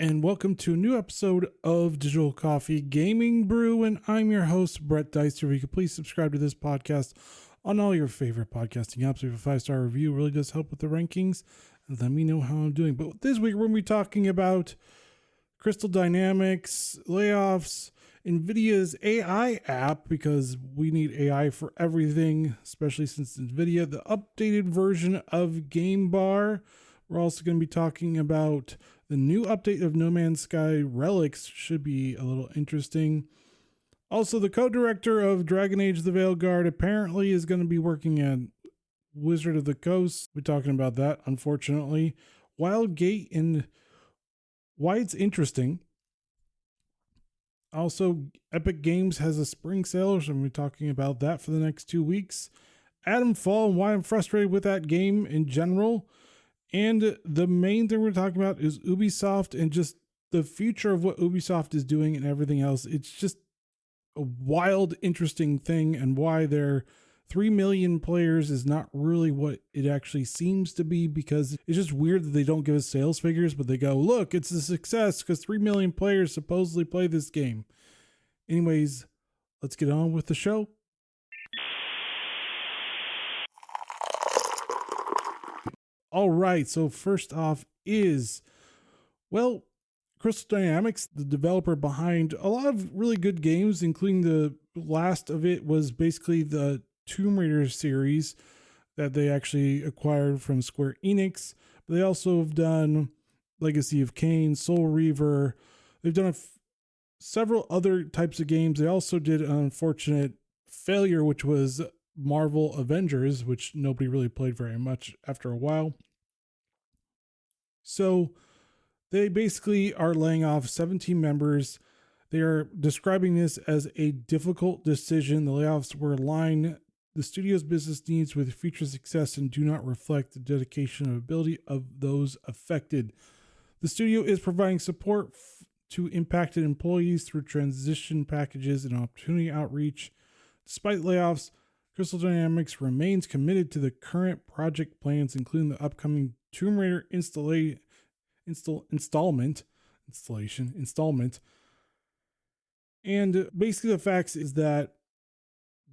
and welcome to a new episode of Digital Coffee Gaming Brew. And I'm your host, Brett Deister. If you could please subscribe to this podcast on all your favorite podcasting apps. Leave a 5-star review. It really does help with the rankings. And let me know how I'm doing. But this week, we're going to be talking about Crystal Dynamics, layoffs, NVIDIA's AI app, because we need AI for everything, especially since NVIDIA, the updated version of Game Bar. We're also going to be talking about the new update of No Man's Sky Relics. Should be a little interesting. Also, the co-director of Dragon Age The Veilguard apparently is going to be working at Wizard of the Coast. We're talking about that, unfortunately. Wildgate and why it's interesting. Also, Epic Games has a spring sale, so I'm going to be talking about that for the next 2 weeks. Adam Fall and why I'm frustrated with that game in general. And the main thing we're talking about is Ubisoft and just the future of what Ubisoft is doing and everything else. It's just a wild, interesting thing, and why their 3 million players is not really what it actually seems to be, because it's just weird that they don't give us sales figures, but they go, look, it's a success because 3 million players supposedly play this game. Anyways, let's get on with the show. All right, so first off is, well, Crystal Dynamics, the developer behind a lot of really good games, including the last of it was basically the Tomb Raider series that they actually acquired from Square Enix. But they also have done Legacy of Kain, Soul Reaver. They've done several other types of games. They also did an unfortunate failure, which was Marvel Avengers, which nobody really played very much after a while. So they basically are laying off 17 members. They are describing this as a difficult decision. The layoffs were aligned the studio's business needs with future success and do not reflect the dedication and ability of those affected. The studio is providing support to impacted employees through transition packages and opportunity outreach. Despite layoffs, Crystal Dynamics remains committed to the current project plans, including the upcoming Tomb Raider installment. And basically the facts is that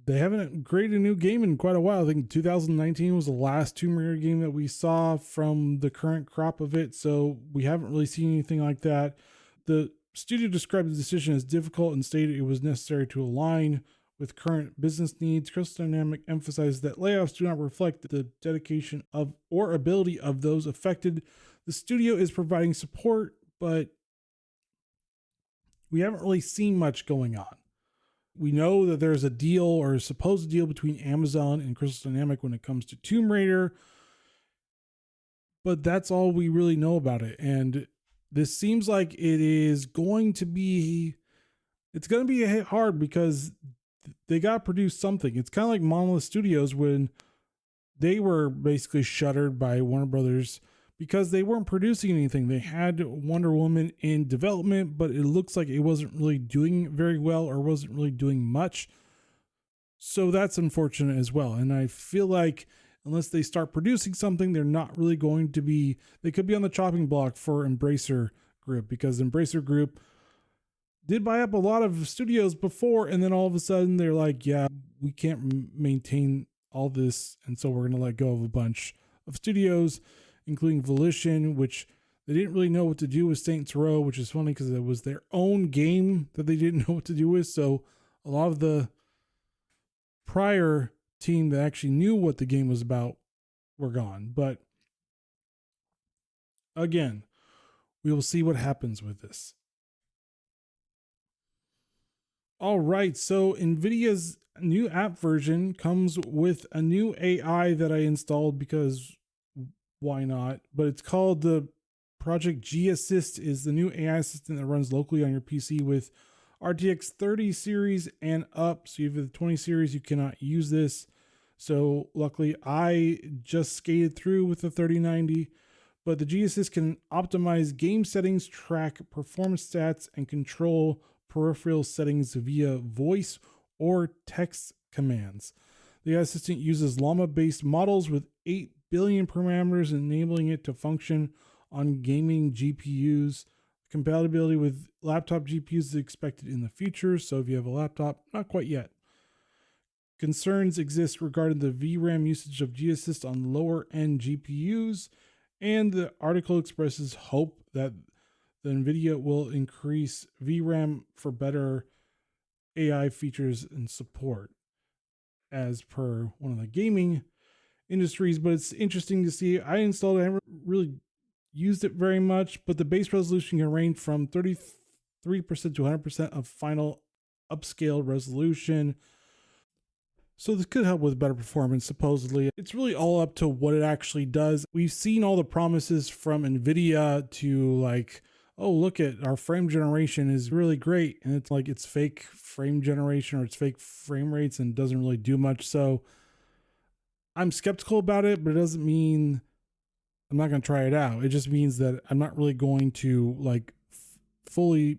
they haven't created a new game in quite a while. I think 2019 was the last Tomb Raider game that we saw from the current crop of it, so we haven't really seen anything like that. The studio described the decision as difficult and stated it was necessary to align with current business needs. Crystal Dynamics emphasized that layoffs do not reflect the dedication of or ability of those affected. The studio is providing support, but we haven't really seen much going on. We know that there's a deal or a supposed deal between Amazon and Crystal Dynamics when it comes to Tomb Raider, but that's all we really know about it. And this seems like it is going to be, it's going to be a hit hard because they got to produce something. It's kind of like Monolith Studios when they were basically shuttered by Warner Brothers because they weren't producing anything. They had Wonder Woman in development, but it looks like it wasn't really doing very well or wasn't really doing much. So that's unfortunate as well. And I feel like unless they start producing something, they're not really going to be, they could be on the chopping block for Embracer Group, because Embracer Group did buy up a lot of studios before, and then all of a sudden they're like, yeah, we can't maintain all this, and so we're going to let go of a bunch of studios, including Volition, which they didn't really know what to do with Saints Row, which is funny because it was their own game that they didn't know what to do with. So a lot of the prior team that actually knew what the game was about were gone. But again, we will see what happens with this. All right, so NVIDIA's new app version comes with a new AI that I installed because why not? But it's called the Project G Assist, is the new AI assistant that runs locally on your PC with RTX 30 series and up. So if you have the 20 series, you cannot use this. So luckily I just skated through with the 3090, but the G Assist can optimize game settings, track performance stats, and control peripheral settings via voice or text commands. The assistant uses llama-based models with 8 billion parameters, enabling it to function on gaming GPUs Compatibility with laptop GPUs is expected in the future, so if you have a laptop, not quite yet. Concerns exist regarding the VRAM usage of G-Assist on lower end GPUs, and the article expresses hope that the NVIDIA will increase VRAM for better AI features and support, as per one of the gaming industries. But it's interesting to see. I installed it, I haven't really used it very much, but the base resolution can range from 33% to 100% of final upscale resolution. So this could help with better performance, supposedly. It's really all up to what it actually does. We've seen all the promises from NVIDIA to like, oh, look at our frame generation is really great. And it's like, it's fake frame generation or it's fake frame rates and doesn't really do much. So I'm skeptical about it, but it doesn't mean I'm not going to try it out. It just means that I'm not really going to like fully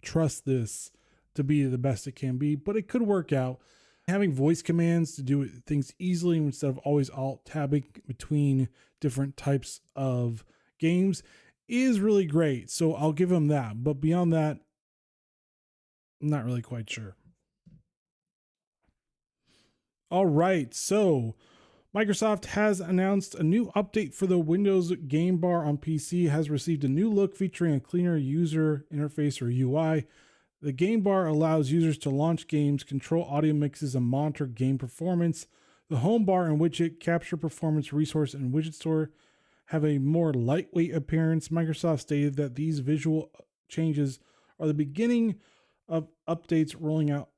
trust this to be the best it can be, but it could work out. Having voice commands to do things easily instead of always alt tabbing between different types of games is really great. So I'll give them that. But beyond that, I'm not really quite sure. All right. So Microsoft has announced a new update for the Windows game bar on PC, has received a new look featuring a cleaner user interface or UI. The game bar allows users to launch games, control audio mixes, and monitor game performance. The home bar and widget, capture performance, resource, and widget store have a more lightweight appearance. Microsoft stated that these visual changes are the beginning of updates rolling out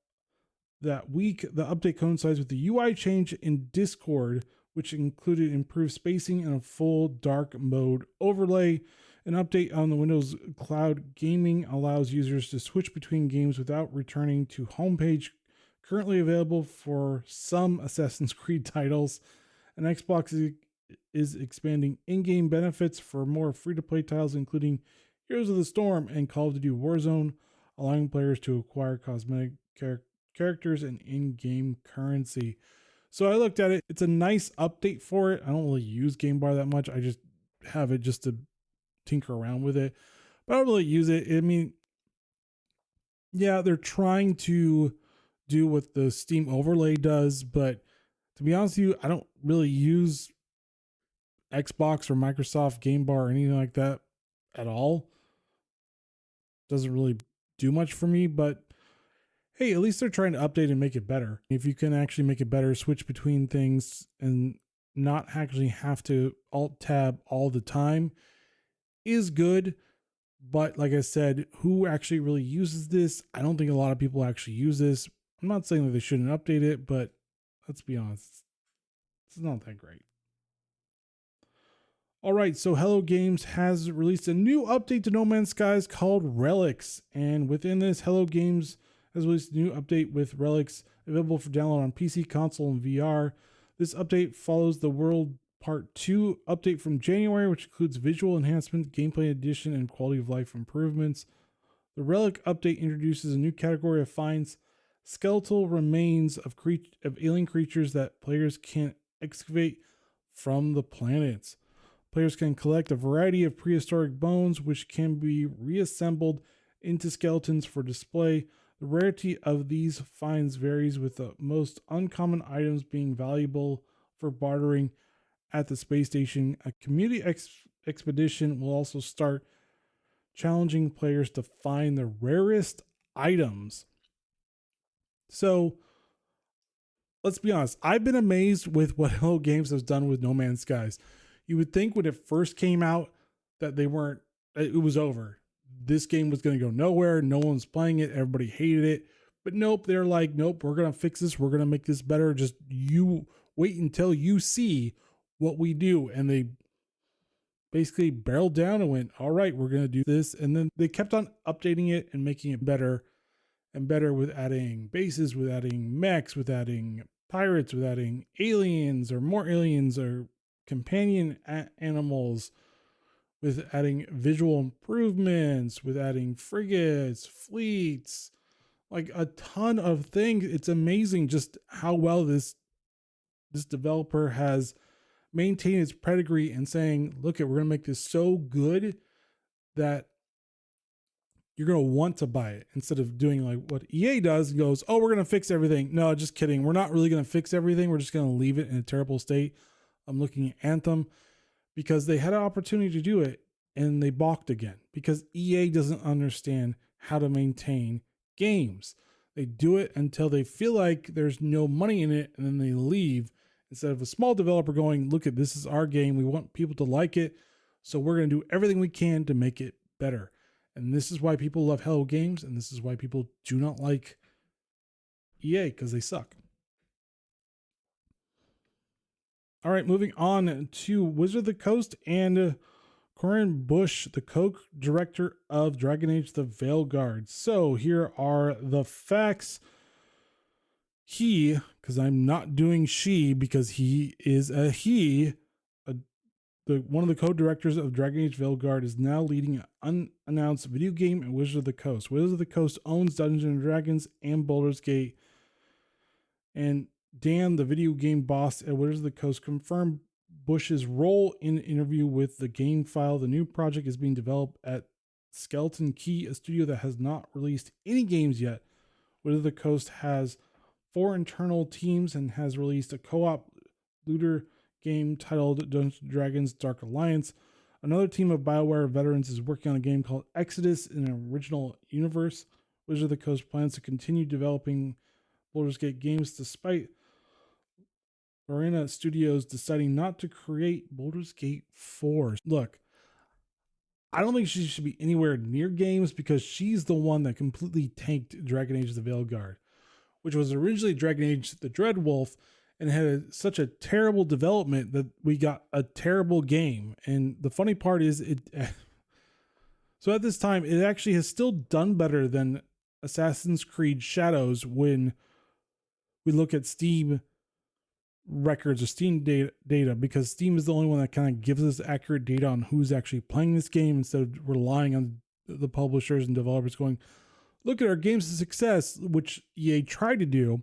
that week. The update coincides with the UI change in Discord, which included improved spacing and a full dark mode overlay. An update on the Windows Cloud Gaming allows users to switch between games without returning to homepage. Currently available for some Assassin's Creed titles. And Xbox is expanding in-game benefits for more free-to-play titles, including Heroes of the Storm and Call of Duty Warzone, allowing players to acquire cosmetic characters and in-game currency. So I looked at it. It's a nice update for it. I don't really use Game Bar that much. I just have it just to tinker around with it, but I don't really use it. I mean, yeah, they're trying to do what the Steam overlay does, but to be honest with you, I don't really use Xbox or Microsoft Game Bar or anything like that at all. Doesn't really do much for me, but hey, at least they're trying to update and make it better. If you can actually make it better, switch between things and not actually have to alt tab all the time is good. But like I said, who actually really uses this? I don't think a lot of people actually use this. I'm not saying that they shouldn't update it, but let's be honest, it's not that great. All right, so Hello Games has released a new update to No Man's Skies called Relics. And within this, Hello Games has released a new update with Relics available for download on PC, console, and VR. This update follows the World Part 2 update from January, which includes visual enhancement, gameplay addition, and quality of life improvements. The Relic update introduces a new category of finds skeletal remains of alien creatures that players can excavate from the planets. Players can collect a variety of prehistoric bones, which can be reassembled into skeletons for display. The rarity of these finds varies, with the most uncommon items being valuable for bartering at the space station. A community expedition will also start challenging players to find the rarest items. So let's be honest, I've been amazed with what Hello Games has done with No Man's Skies. You would think when it first came out that it was over. This game was going to go nowhere. No one's playing it. Everybody hated it. But nope, they're like, nope, we're going to fix this. We're going to make this better. Just you wait until you see what we do. And they basically barreled down and went, all right, we're going to do this. And then they kept on updating it and making it better and better, with adding bases, with adding mechs, with adding pirates, with adding aliens or more aliens or companion animals, with adding visual improvements, with adding frigates, fleets, like a ton of things. It's amazing just how well this developer has maintained its pedigree and saying, look, we're going to make this so good that you're going to want to buy it instead of doing like what EA does, goes, oh, we're going to fix everything. No, just kidding. We're not really going to fix everything. We're just going to leave it in a terrible state. I'm looking at Anthem because they had an opportunity to do it and they balked again because EA doesn't understand how to maintain games. They do it until they feel like there's no money in it and then they leave instead of a small developer going, look at this is our game. We want people to like it. So we're going to do everything we can to make it better. And this is why people love Hello Games, and this is why people do not like EA, because they suck. All right, moving on to Wizard of the Coast and Corin Bush, the co-director of Dragon Age The Veilguard. So here are the facts. He, because I'm not doing she, because he is a he, one of the co-directors of Dragon Age Veilguard is now leading an unannounced video game at Wizards of the Coast. Wizards of the Coast owns Dungeons & Dragons and Baldur's Gate. And Dan, the video game boss at Wizards of the Coast, confirmed Bush's role in an interview with the Game File. The new project is being developed at Skeleton Key, a studio that has not released any games yet. Wizards of the Coast has 4 internal teams and has released a co-op looter game titled Dungeons & Dragons Dark Alliance. Another team of BioWare veterans is working on a game called Exodus in an original universe. Wizards of the Coast plans to continue developing Baldur's Gate games despite Lorena Studios deciding not to create Baldur's Gate 4. Look, I don't think she should be anywhere near games because she's the one that completely tanked Dragon Age The Veilguard, which was originally Dragon Age The Dreadwolf, and had such a terrible development that we got a terrible game. And the funny part is so at this time, it actually has still done better than Assassin's Creed Shadows when we look at Steam records or Steam data, because Steam is the only one that kind of gives us accurate data on who's actually playing this game instead of relying on the publishers and developers going, look at our game's success, which EA tried to do.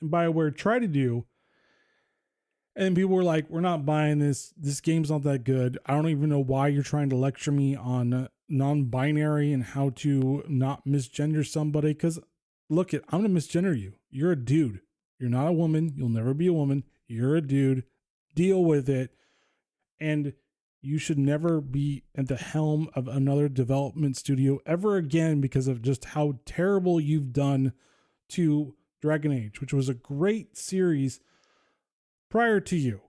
And BioWare tried to do, and people were like, we're not buying this. This game's not that good. I don't even know why you're trying to lecture me on non-binary and how to not misgender somebody. Because look, I'm going to misgender you. You're a dude. You're not a woman. You'll never be a woman. You're a dude. Deal with it. And you should never be at the helm of another development studio ever again because of just how terrible you've done to Dragon Age, which was a great series prior to you.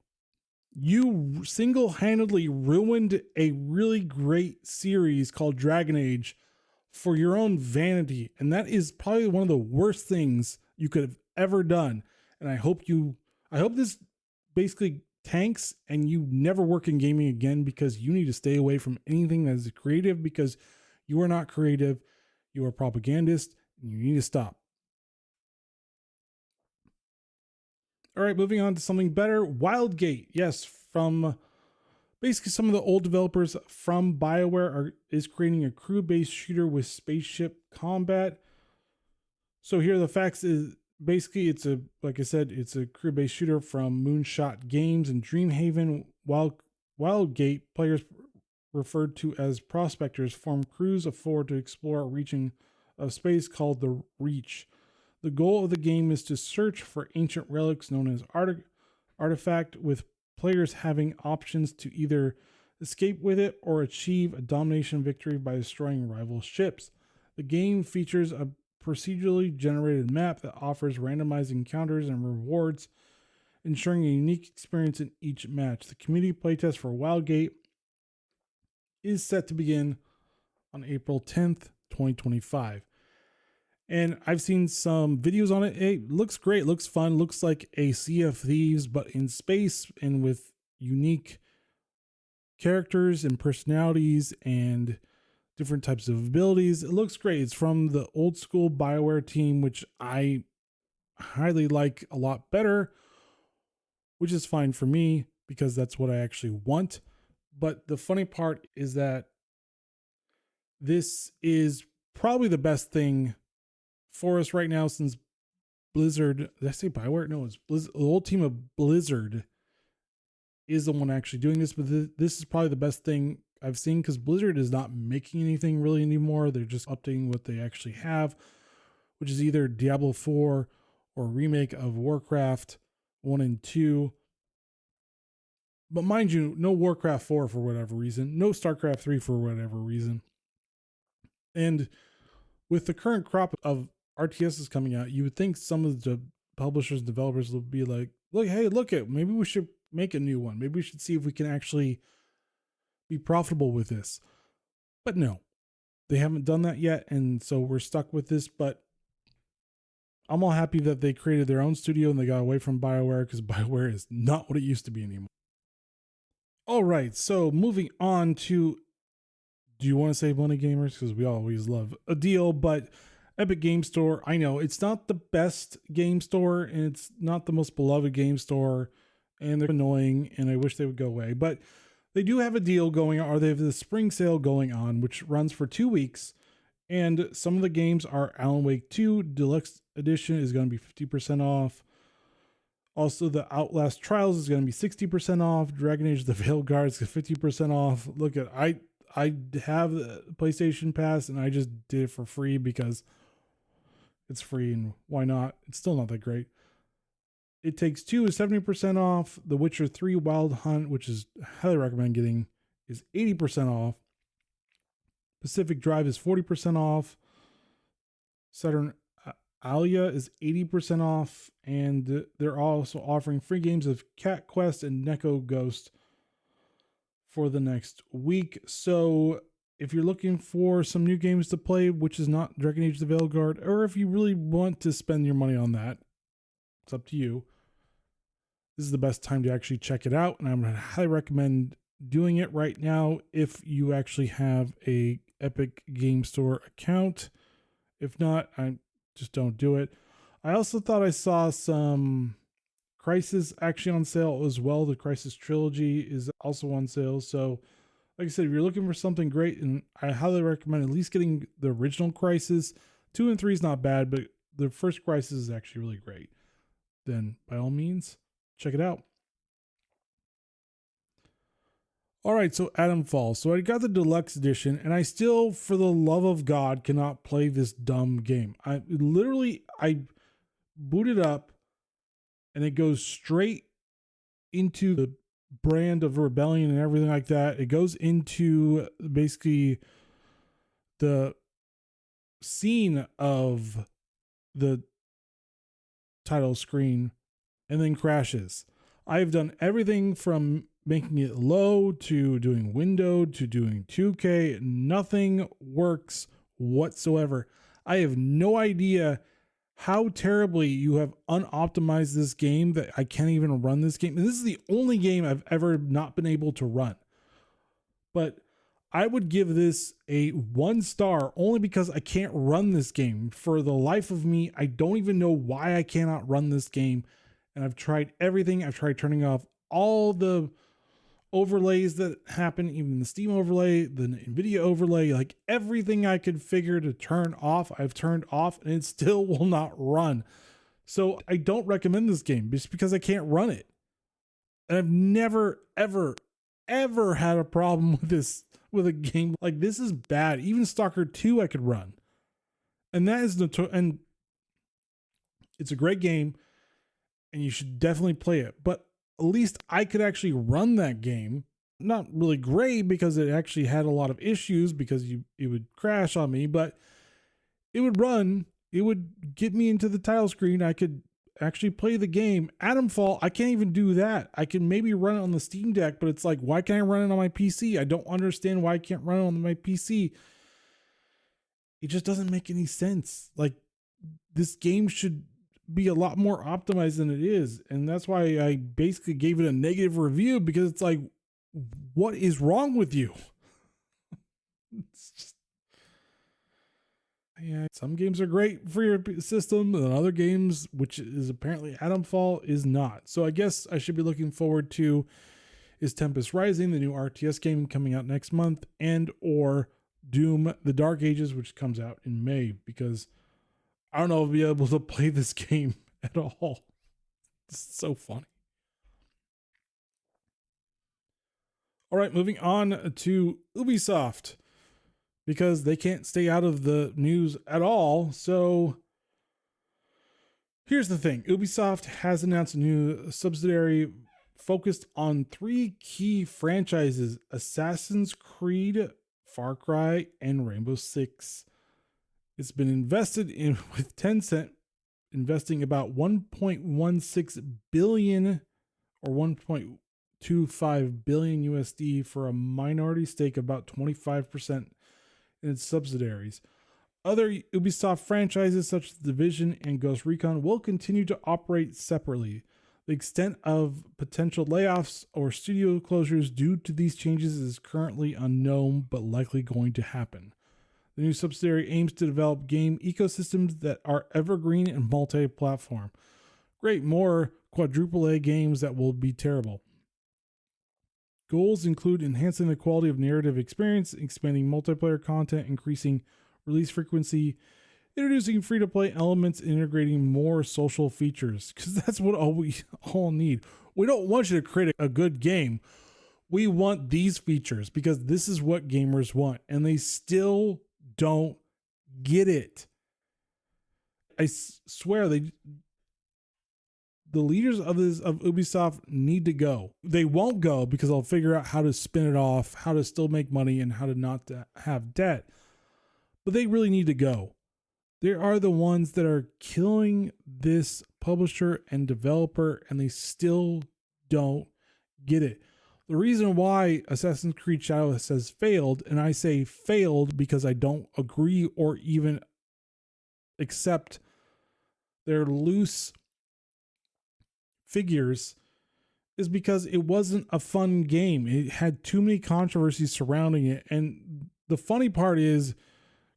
You single-handedly ruined a really great series called Dragon Age for your own vanity. And that is probably one of the worst things you could have ever done. And I hope this basically tanks and you never work in gaming again, because you need to stay away from anything that is creative, because you are not creative. You are propagandist and you need to stop. All right, moving on to something better. Wildgate, yes, from basically some of the old developers from BioWare is creating a crew-based shooter with spaceship combat. So here are the facts. Is basically like I said, it's a crew-based shooter from Moonshot Games and Dreamhaven. Wildgate, players referred to as prospectors, form crews of 4 to explore a region of space called the Reach. The goal of the game is to search for ancient relics known as artifact, with players having options to either escape with it or achieve a domination victory by destroying rival ships. The game features a procedurally generated map that offers randomized encounters and rewards, ensuring a unique experience in each match. The community playtest for Wildgate is set to begin on April 10th, 2025. And I've seen some videos on it. It looks great, looks fun, looks like a Sea of Thieves, but in space and with unique characters and personalities and different types of abilities. It looks great. It's from the old school BioWare team, which I highly like a lot better, which is fine for me because that's what I actually want. But the funny part is that this is probably the best thing for us right now, since Blizzard, did I say BioWare? No, it's Blizzard. The whole team of Blizzard is the one actually doing this, but this is probably the best thing I've seen, because Blizzard is not making anything really anymore. They're just updating what they actually have, which is either Diablo 4 or a remake of Warcraft 1 and 2. But mind you, no Warcraft 4 for whatever reason, no StarCraft 3 for whatever reason. And with the current crop of RTSs coming out, you would think some of the publishers and developers will be like, look, hey, look at, maybe we should make a new one. Maybe we should see if we can actually be profitable with this. But no, they haven't done that yet. And so we're stuck with this. But I'm all happy that they created their own studio and they got away from BioWare, because BioWare is not what it used to be anymore. All right. So moving on to, do you want to save money, gamers? Because we always love a deal, but Epic Game Store, I know it's not the best game store and it's not the most beloved game store, and they're annoying and I wish they would go away, but they do have a deal going on, or they have the spring sale going on, which runs for 2 weeks. And some of the games are Alan Wake 2 Deluxe Edition is going to be 50% off. Also, the Outlast Trials is going to be 60% off. Dragon Age The Veil Guard is 50% off. Look at, I have the PlayStation Pass and I just did it for free because it's free and why not? It's still not that great. It Takes Two is 70% off. The Witcher 3 Wild Hunt, which is highly recommend getting, is 80% off. Pacific Drive is 40% off. Saturn Alia is 80% off. And they're also offering free games of Cat Quest and Neko Ghost for the next week. So if you're looking for some new games to play, which is not Dragon Age The Veilguard, or if you really want to spend your money on that, it's up to you. This is the best time to actually check it out, and I'm going to highly recommend doing it right now if you actually have a Epic Game Store account. If not, I just don't do it. I also thought I saw some Crysis actually on sale as well. The Crysis trilogy is also on sale. So, like I said, if you're looking for something great, and I highly recommend at least getting the original Crysis. 2 and 3 is not bad, but the first Crysis is actually really great. Then, by all means, check it out. All right, so Atom Falls. So I got the deluxe edition, and I still, for the love of God, cannot play this dumb game. I boot it up, and it goes straight into the brand of rebellion and everything like that. It goes into basically the scene of the title screen and then crashes. I've done everything from making it low to doing window to doing 2K. Nothing works whatsoever. I have no idea how terribly you have unoptimized this game that I can't even run this game. And this is the only game I've ever not been able to run. But I would give this a 1 star only because I can't run this game. For the life of me, I don't even know why I cannot run this game. And I've tried everything. I've tried turning off all the overlays that happen, even the Steam overlay, the NVIDIA overlay, like everything I could figure to turn off, I've turned off, and it still will not run. So I don't recommend this game just because I can't run it. And I've never, ever, ever had a problem with this, with a game like this. Is bad. Even Stalker 2 I could run. And that is and it's a great game and you should definitely play it. But at least I could actually run that game. Not really great because it actually had a lot of issues because it would crash on me, but it would run. It would get me into the title screen. I could actually play the game. Atomfall, I can't even do that. I can maybe run it on the Steam Deck, but it's like, why can't I run it on my PC? I don't understand why I can't run it on my PC. It just doesn't make any sense. Like, this game should be a lot more optimized than it is. And that's why I basically gave it a negative review, because it's like, what is wrong with you? It's just, yeah, some games are great for your system, and other games, which is apparently Atomfall, is not. So I guess I should be looking forward to is Tempest Rising, the new RTS game coming out next month, and or Doom: The Dark Ages, which comes out in May, because I don't know if I'll be able to play this game at all. It's so funny. All right, moving on to Ubisoft, because they can't stay out of the news at all. So here's the thing. Ubisoft has announced a new subsidiary focused on 3 key franchises: Assassin's Creed, Far Cry, and Rainbow Six. It's been invested in with Tencent investing about 1.16 billion or 1.25 billion USD for a minority stake of about 25% in its subsidiaries. Other Ubisoft franchises such as Division and Ghost Recon will continue to operate separately. The extent of potential layoffs or studio closures due to these changes is currently unknown, but likely going to happen. The new subsidiary aims to develop game ecosystems that are evergreen and multi-platform. Great, more quadruple A games that will be terrible. Goals include enhancing the quality of narrative experience, expanding multiplayer content, increasing release frequency, introducing free-to-play elements, and integrating more social features, because that's what we all need. We don't want you to create a good game. We want these features because this is what gamers want, and they still don't get it. I swear the leaders of Ubisoft need to go. They won't go because they'll figure out how to spin it off, how to still make money, and how to not have debt. But they really need to go. They are the ones that are killing this publisher and developer, and they still don't get it. The reason why Assassin's Creed Shadows has failed, and I say failed because I don't agree or even accept their loose figures, is because it wasn't a fun game. It had too many controversies surrounding it. And the funny part is,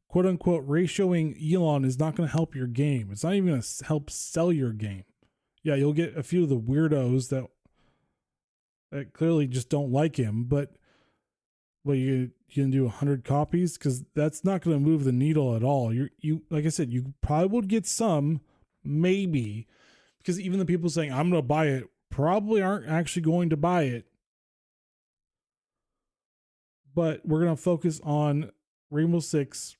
quote unquote, ratioing Elon is not going to help your game. It's not even going to help sell your game. Yeah, you'll get a few of the weirdos that clearly just don't like him, but you can do 100 copies, because that's not going to move the needle at all. You like I said, you probably would get some, maybe, because even the people saying I'm going to buy it probably aren't actually going to buy it. But we're going to focus on Rainbow Six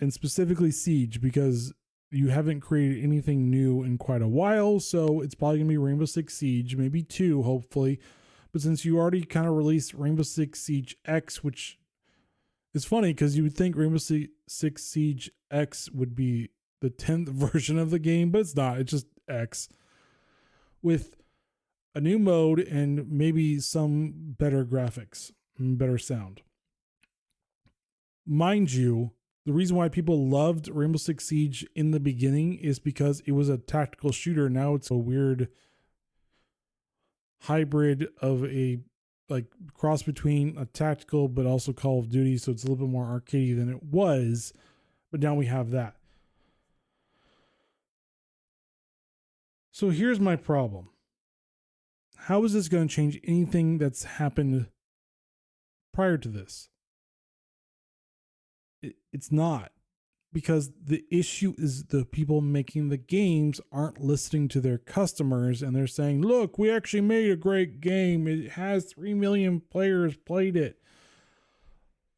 and specifically Siege, because you haven't created anything new in quite a while. So it's probably going to be Rainbow Six Siege, maybe 2, hopefully. But since you already kind of released Rainbow Six Siege X, which is funny because you would think Rainbow Six Siege X would be the 10th version of the game, but it's not. It's just X with a new mode and maybe some better graphics and better sound. Mind you, the reason why people loved Rainbow Six Siege in the beginning is because it was a tactical shooter. Now it's a weird hybrid of a cross between a tactical but also Call of Duty, so it's a little bit more arcadey than it was, but now we have that. So here's my problem. How is this going to change anything that's happened prior to this? It's not, because the issue is the people making the games aren't listening to their customers, and they're saying, look, we actually made a great game. It has 3 million players played it.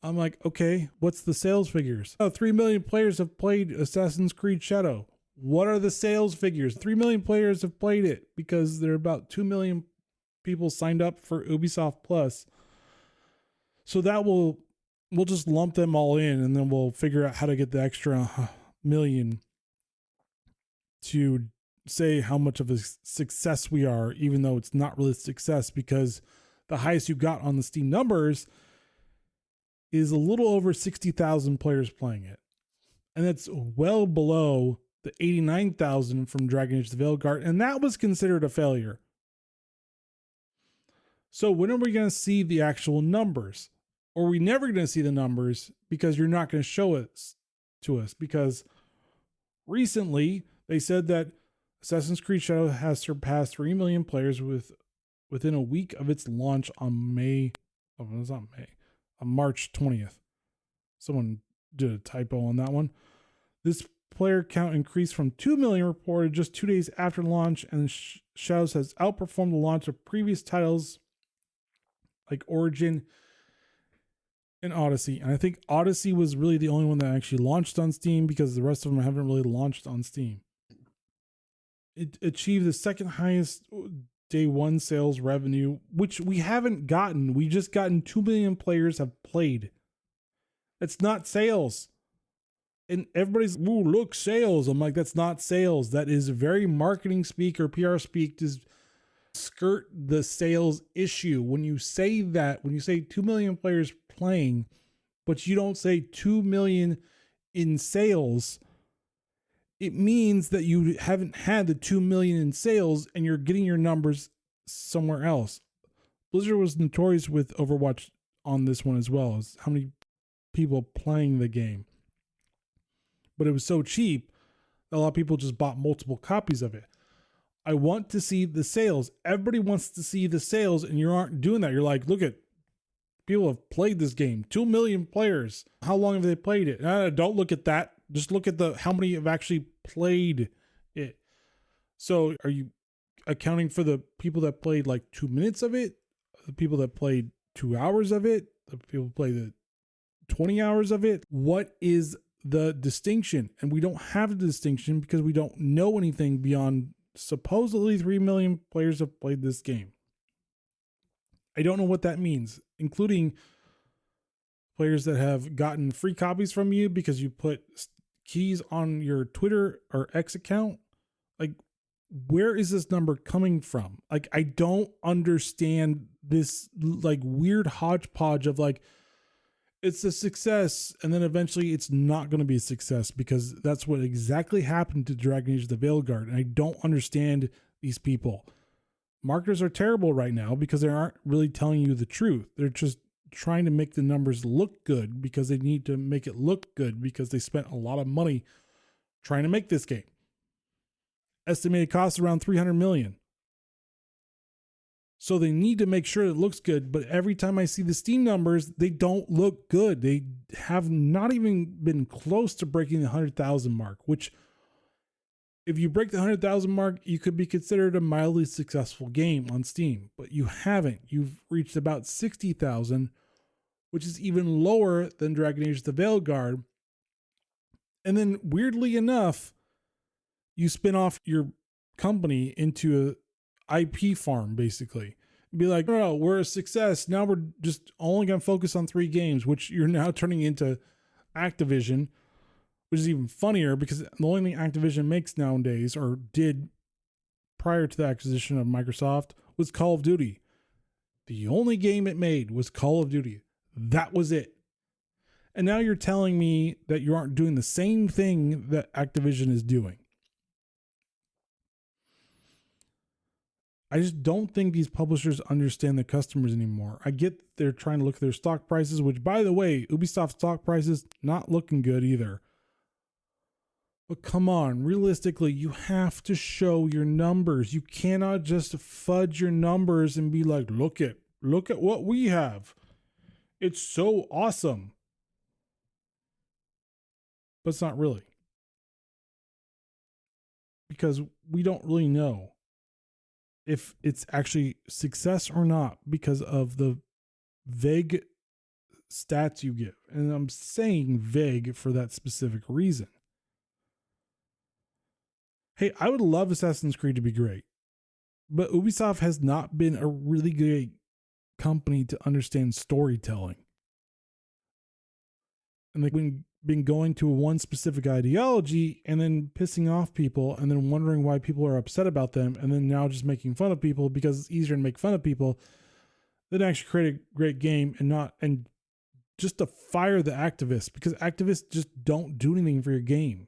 I'm like, okay, what's the sales figures? 3 million players have played Assassin's Creed Shadow. What are the sales figures? 3 million players have played it because there are about 2 million people signed up for Ubisoft Plus. So that we'll just lump them all in, and then we'll figure out how to get the extra million to say how much of a success we are, even though it's not really a success, because the highest you got on the Steam numbers is a little over 60,000 players playing it. And that's well below the 89,000 from Dragon Age the Veilguard, and that was considered a failure. So when are we going to see the actual numbers? Or are we never going to see the numbers because you're not going to show it to us? Because recently they said that Assassin's Creed Shadow has surpassed 3 million players within a week of its launch on March 20th. Someone did a typo on that one. This player count increased from 2 million reported just 2 days after launch, and Shadows has outperformed the launch of previous titles like Origin and Odyssey. And I think Odyssey was really the only one that actually launched on Steam because the rest of them haven't really launched on Steam. It achieved the second highest day one sales revenue, which we haven't gotten. We just gotten 2 million players have played. It's not sales. And everybody's, ooh, look, sales. I'm like, that's not sales. That is very marketing speak or PR speak to skirt the sales issue. When you say that, when you say 2 million players playing, but you don't say 2 million in sales, it means that you haven't had the 2 million in sales and you're getting your numbers somewhere else. Blizzard was notorious with Overwatch on this one as well, as how many people playing the game. But it was so cheap, a lot of people just bought multiple copies of it. I want to see the sales. Everybody wants to see the sales, and you aren't doing that. You're like, look at people have played this game. 2 million players. How long have they played it? Don't look at that. Just look at how many have actually played it. So are you accounting for the people that played like 2 minutes of it? The people that played 2 hours of it? The people who played the 20 hours of it? What is the distinction? And we don't have a distinction because we don't know anything beyond supposedly 3 million players have played this game. I don't know what that means, including players that have gotten free copies from you because you put keys on your Twitter or X account. Like, where is this number coming from? Like, I don't understand this like weird hodgepodge of like, it's a success, and then eventually it's not going to be a success, because that's what exactly happened to Dragon Age: The Veilguard, and I don't understand these people. Marketers are terrible right now because they aren't really telling you the truth. They're just trying to make the numbers look good because they need to make it look good because they spent a lot of money trying to make this game. Estimated cost around $300 million. So they need to make sure it looks good, but every time I see the Steam numbers, they don't look good. They have not even been close to breaking the 100,000 mark, which if you break the 100,000 mark, you could be considered a mildly successful game on Steam, but you haven't. You've reached about 60,000, which is even lower than Dragon Age: The Veilguard. And then weirdly enough, you spin off your company into a IP farm, basically. Be like, no, we're a success. Now we're just only going to focus on 3 games, which you're now turning into Activision, which is even funnier because the only thing Activision makes nowadays, or did prior to the acquisition of Microsoft, was Call of Duty. The only game it made was Call of Duty. That was it. And now you're telling me that you aren't doing the same thing that Activision is doing. I just don't think these publishers understand the customers anymore. I get they're trying to look at their stock prices, which, by the way, Ubisoft stock prices not looking good either. But come on, realistically, you have to show your numbers. You cannot just fudge your numbers and be like, look at what we have. It's so awesome. But it's not really. Because we don't really know if it's actually success or not because of the vague stats you give. And I'm saying vague for that specific reason. Hey, I would love Assassin's Creed to be great, but Ubisoft has not been a really great company to understand storytelling. And they've been going to one specific ideology and then pissing off people and then wondering why people are upset about them, and then now just making fun of people because it's easier to make fun of people than actually create a great game and just to fire the activists, because activists just don't do anything for your game.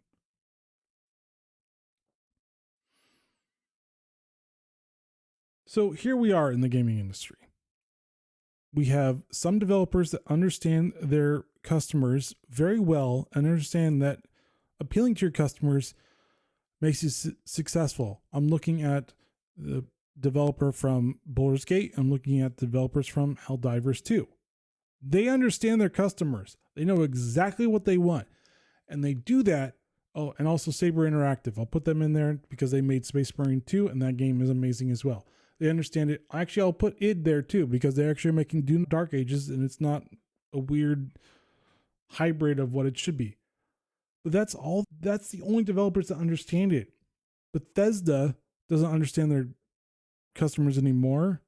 So here we are in the gaming industry. We have some developers that understand their customers very well and understand that appealing to your customers makes you successful. I'm looking at the developer from Baldur's Gate. I'm looking at the developers from Helldivers 2. They understand their customers. They know exactly what they want. And they do that. Oh, and also Saber Interactive. I'll put them in there because they made Space Marine 2, and that game is amazing as well. They understand it. Actually, I'll put id there too, because they're actually making Dune Dark Ages, and it's not a weird hybrid of what it should be. But that's all. That's the only developers that understand it. Bethesda doesn't understand their customers anymore.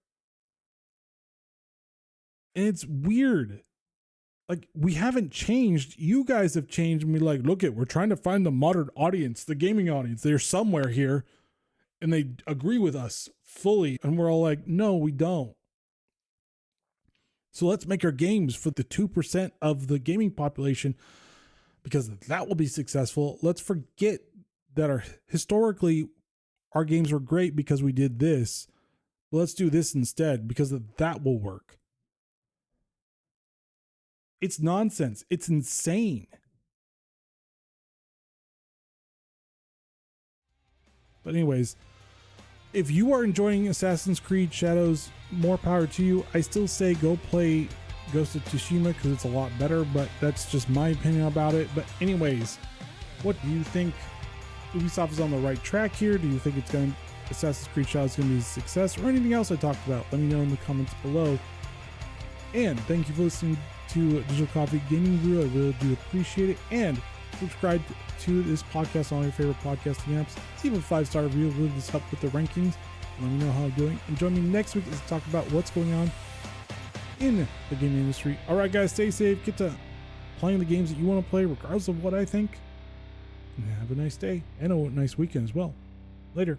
And it's weird. Like, we haven't changed. You guys have changed, and we're like, look it, we're trying to find the modern audience, the gaming audience. They're somewhere here, and they agree with us fully. And we're all like, no, we don't. So let's make our games for the 2% of the gaming population, because that will be successful. Let's forget that historically our games were great because we did this. But let's do this instead, because that will work. It's nonsense. It's insane. But anyways, if you are enjoying Assassin's Creed Shadows, more power to you. I still say go play Ghost of Tsushima because it's a lot better, but that's just my opinion about it. But anyways, what do you think? Ubisoft is on the right track here? Do you think Assassin's Creed Shadows is going to be a success, or anything else I talked about? Let me know in the comments below. And thank you for listening to Digital Coffee Gaming Brew. I really do appreciate it. And subscribe to this podcast on all your favorite podcasting apps. Leave a 5-star review. Really does help with the rankings. Let me know how I'm doing. And join me next week as we talk about what's going on in the gaming industry. All right, guys, stay safe. Get to playing the games that you want to play, regardless of what I think. And have a nice day and a nice weekend as well. Later.